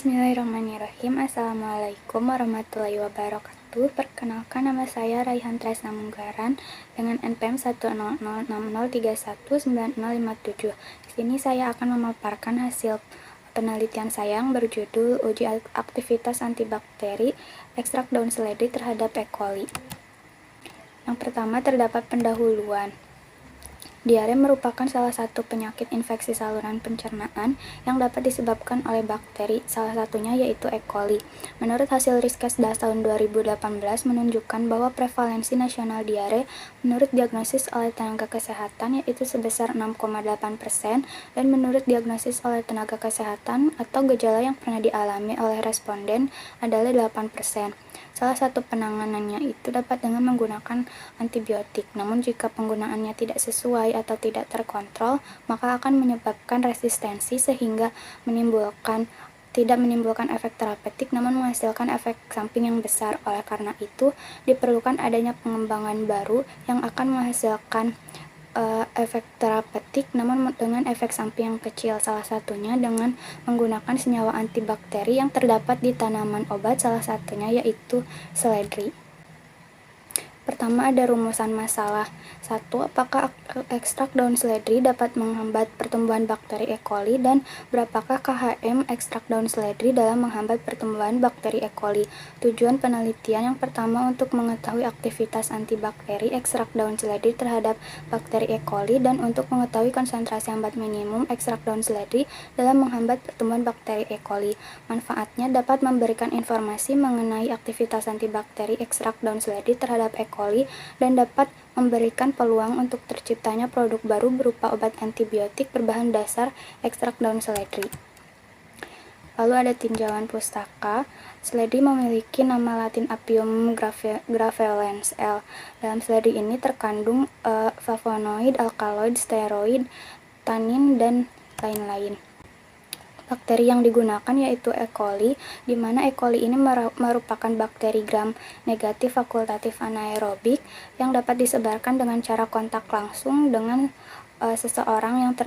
Bismillahirrahmanirrahim. Assalamualaikum warahmatullahi wabarakatuh. Perkenalkan, nama saya Raihan Tresna Munggaran dengan NPM 10060319057. Di sini saya akan memaparkan hasil penelitian saya yang berjudul uji aktivitas antibakteri ekstrak daun seledri terhadap E. coli. Yang pertama, terdapat pendahuluan. Diare merupakan salah satu penyakit infeksi saluran pencernaan yang dapat disebabkan oleh bakteri, salah satunya yaitu E. coli. Menurut hasil Riskesdas tahun 2018 menunjukkan bahwa prevalensi nasional diare menurut diagnosis oleh tenaga kesehatan yaitu sebesar 6,8% dan menurut diagnosis oleh tenaga kesehatan atau gejala yang pernah dialami oleh responden adalah 8%. Salah satu penanganannya itu dapat dengan menggunakan antibiotik. Namun jika penggunaannya tidak sesuai atau tidak terkontrol, maka akan menyebabkan resistensi sehingga tidak menimbulkan efek terapeutik namun menghasilkan efek samping yang besar. Oleh karena itu, diperlukan adanya pengembangan baru yang akan menghasilkan efek terapeutik namun dengan efek samping yang kecil, salah satunya dengan menggunakan senyawa antibakteri yang terdapat di tanaman obat, salah satunya yaitu seledri. Pertama, ada rumusan masalah. 1. Apakah ekstrak daun seledri dapat menghambat pertumbuhan bakteri E. coli dan berapakah KHM ekstrak daun seledri dalam menghambat pertumbuhan bakteri E. coli? Tujuan penelitian yang pertama untuk mengetahui aktivitas antibakteri ekstrak daun seledri terhadap bakteri E. coli dan untuk mengetahui konsentrasi hambat minimum ekstrak daun seledri dalam menghambat pertumbuhan bakteri E. coli. Manfaatnya dapat memberikan informasi mengenai aktivitas antibakteri ekstrak daun seledri terhadap E. coli dan dapat memberikan peluang untuk terciptanya produk baru berupa obat antibiotik berbahan dasar ekstrak daun seledri. Lalu ada tinjauan pustaka. Seledri memiliki nama latin Apium graveolens L. Dalam seledri ini terkandung flavonoid, alkaloid, steroid, tanin, dan lain-lain. Bakteri yang digunakan yaitu E. coli, di mana E. coli ini merupakan bakteri gram negatif fakultatif anaerobik yang dapat disebarkan dengan cara kontak langsung dengan seseorang yang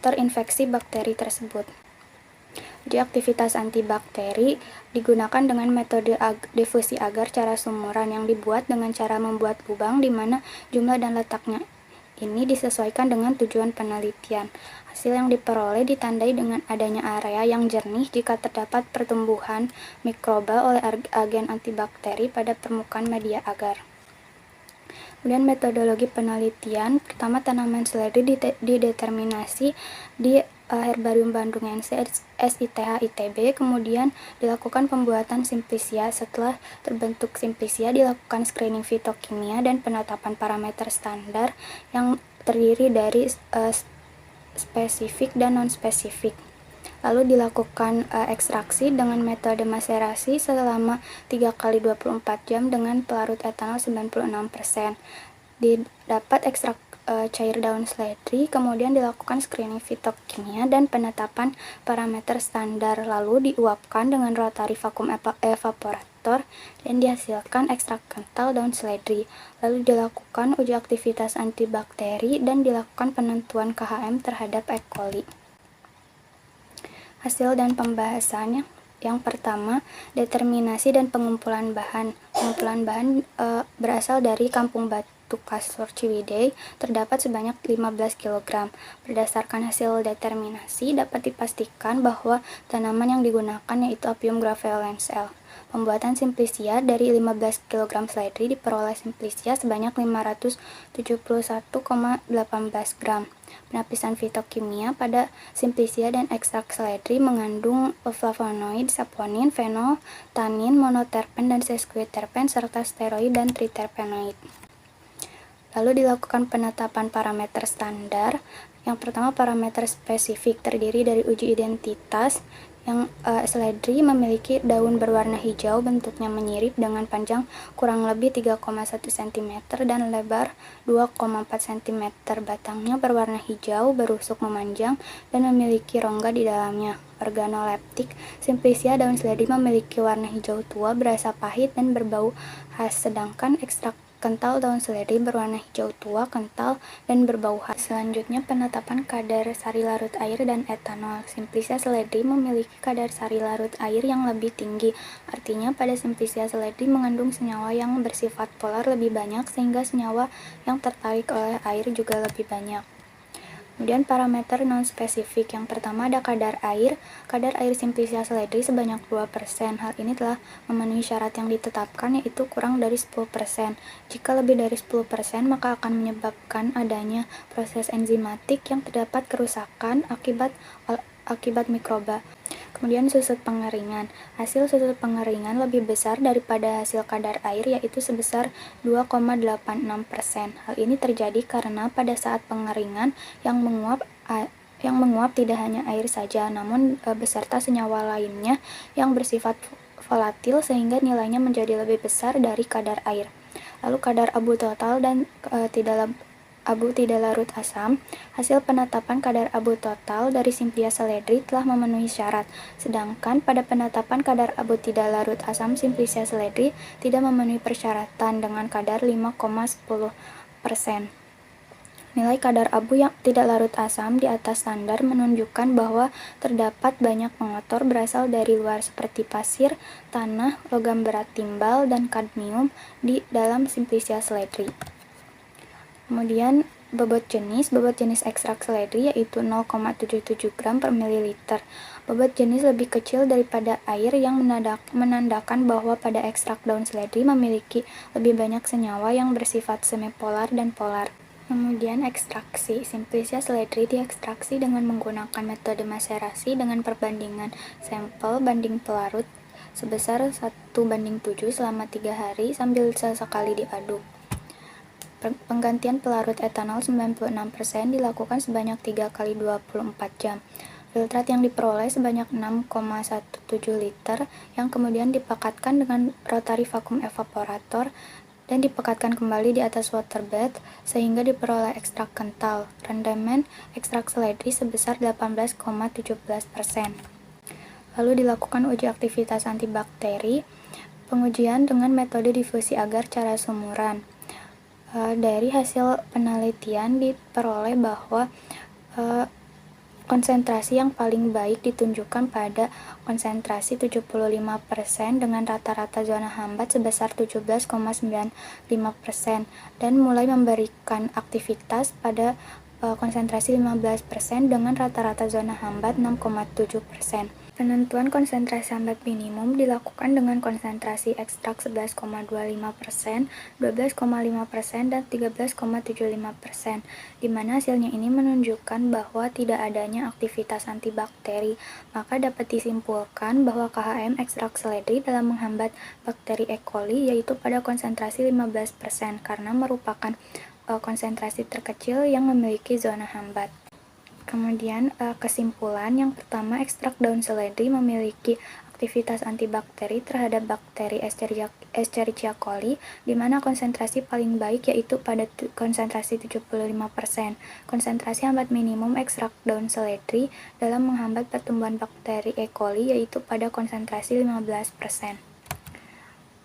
terinfeksi bakteri tersebut. Jadi aktivitas antibakteri digunakan dengan metode difusi agar cara sumuran yang dibuat dengan cara membuat lubang di mana jumlah dan letaknya ini disesuaikan dengan tujuan penelitian. Hasil yang diperoleh ditandai dengan adanya area yang jernih jika terdapat pertumbuhan mikroba oleh agen antibakteri pada permukaan media agar. Kemudian metodologi penelitian, pertama tanaman seledri dideterminasi di Herbarium Bandung NC SITH ITB, kemudian dilakukan pembuatan simplisia. Setelah terbentuk simplisia, dilakukan screening fitokimia dan penetapan parameter standar yang terdiri dari spesifik dan non-spesifik. Lalu dilakukan ekstraksi dengan metode maserasi selama 3 kali 24 jam dengan pelarut etanol 96%. Didapat ekstrak cair daun seledri, kemudian dilakukan screening fitokimia dan penetapan parameter standar, lalu diuapkan dengan rotary vacuum evaporator dan dihasilkan ekstrak kental daun seledri. Lalu dilakukan uji aktivitas antibakteri dan dilakukan penentuan KHM terhadap E. coli. Hasil dan pembahasannya. Yang pertama, determinasi dan pengumpulan bahan. Pengumpulan bahan berasal dari Kampung Batu Kasur Ciwidey, terdapat sebanyak 15 kg. Berdasarkan hasil determinasi, dapat dipastikan bahwa tanaman yang digunakan yaitu Apium graveolens L. Pembuatan simplisia dari 15 kg seledri diperoleh simplisia sebanyak 571,18 gram. Penapisan fitokimia pada simplisia dan ekstrak seledri mengandung flavonoid, saponin, fenol, tanin, monoterpen dan sesquiterpen serta steroid dan triterpenoid. Lalu dilakukan penetapan parameter standar. Yang pertama, parameter spesifik terdiri dari uji identitas. Yang seledri memiliki daun berwarna hijau, bentuknya menyirip dengan panjang kurang lebih 3,1 cm dan lebar 2,4 cm. Batangnya berwarna hijau, berusuk memanjang dan memiliki rongga di dalamnya. Organoleptik. Simplisia daun seledri memiliki warna hijau tua, berasa pahit dan berbau khas, sedangkan ekstrak kental daun seledri berwarna hijau tua, kental, dan berbau khas. Selanjutnya, penetapan kadar sari larut air dan etanol. Simplicia seledri memiliki kadar sari larut air yang lebih tinggi. Artinya, pada Simplicia seledri mengandung senyawa yang bersifat polar lebih banyak, sehingga senyawa yang tertarik oleh air juga lebih banyak. Kemudian parameter non-spesifik. Yang pertama ada kadar air. Kadar air Simplicia seledri sebanyak 2%. Hal ini telah memenuhi syarat yang ditetapkan, yaitu kurang dari 10%. Jika lebih dari 10%, maka akan menyebabkan adanya proses enzimatik yang terdapat kerusakan akibat mikroba. Kemudian susut pengeringan. Hasil susut pengeringan lebih besar daripada hasil kadar air, yaitu sebesar 2,86%. Hal ini terjadi karena pada saat pengeringan yang menguap tidak hanya air saja, namun beserta senyawa lainnya yang bersifat volatil sehingga nilainya menjadi lebih besar dari kadar air. Lalu kadar abu total dan abu tidak larut asam. Hasil penetapan kadar abu total dari Simplicia seledri telah memenuhi syarat, sedangkan pada penetapan kadar abu tidak larut asam Simplicia seledri tidak memenuhi persyaratan dengan kadar 5,10%. Nilai kadar abu yang tidak larut asam di atas standar menunjukkan bahwa terdapat banyak pengotor berasal dari luar seperti pasir, tanah, logam berat timbal, dan kadmium di dalam Simplicia seledri. Kemudian bobot jenis ekstrak seledri yaitu 0,77 gram per mililiter. Bobot jenis lebih kecil daripada air yang menandakan bahwa pada ekstrak daun seledri memiliki lebih banyak senyawa yang bersifat semipolar dan polar. Kemudian ekstraksi. Simplicia seledri diekstraksi dengan menggunakan metode maserasi dengan perbandingan sampel banding pelarut sebesar 1:7 selama 3 hari sambil sesekali diaduk. Penggantian pelarut etanol 96% dilakukan sebanyak 3 kali 24 jam. Filtrat yang diperoleh sebanyak 6,17 liter yang kemudian dipekatkan dengan rotary vacuum evaporator dan dipekatkan kembali di atas waterbed sehingga diperoleh ekstrak kental. Rendaman ekstrak seledri sebesar 18,17%. Lalu dilakukan uji aktivitas antibakteri. Pengujian dengan metode difusi agar cara sumuran. Dari hasil penelitian diperoleh bahwa konsentrasi yang paling baik ditunjukkan pada konsentrasi 75% dengan rata-rata zona hambat sebesar 17,95% dan mulai memberikan aktivitas pada konsentrasi 15% dengan rata-rata zona hambat 6,7%. Penentuan konsentrasi hambat minimum dilakukan dengan konsentrasi ekstrak 11,25%, 12,5%, dan 13,75%, di mana hasilnya ini menunjukkan bahwa tidak adanya aktivitas antibakteri. Maka dapat disimpulkan bahwa KHM ekstrak seledri dalam menghambat bakteri E. coli yaitu pada konsentrasi 15% karena merupakan konsentrasi terkecil yang memiliki zona hambat. Kemudian kesimpulan yang pertama, ekstrak daun seledri memiliki aktivitas antibakteri terhadap bakteri Escherichia coli, di mana konsentrasi paling baik yaitu pada konsentrasi 75%. Konsentrasi hambat minimum ekstrak daun seledri dalam menghambat pertumbuhan bakteri E. coli yaitu pada konsentrasi 15%.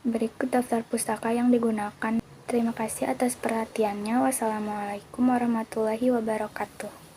Berikut daftar pustaka yang digunakan. Terima kasih atas perhatiannya. Wassalamualaikum warahmatullahi wabarakatuh.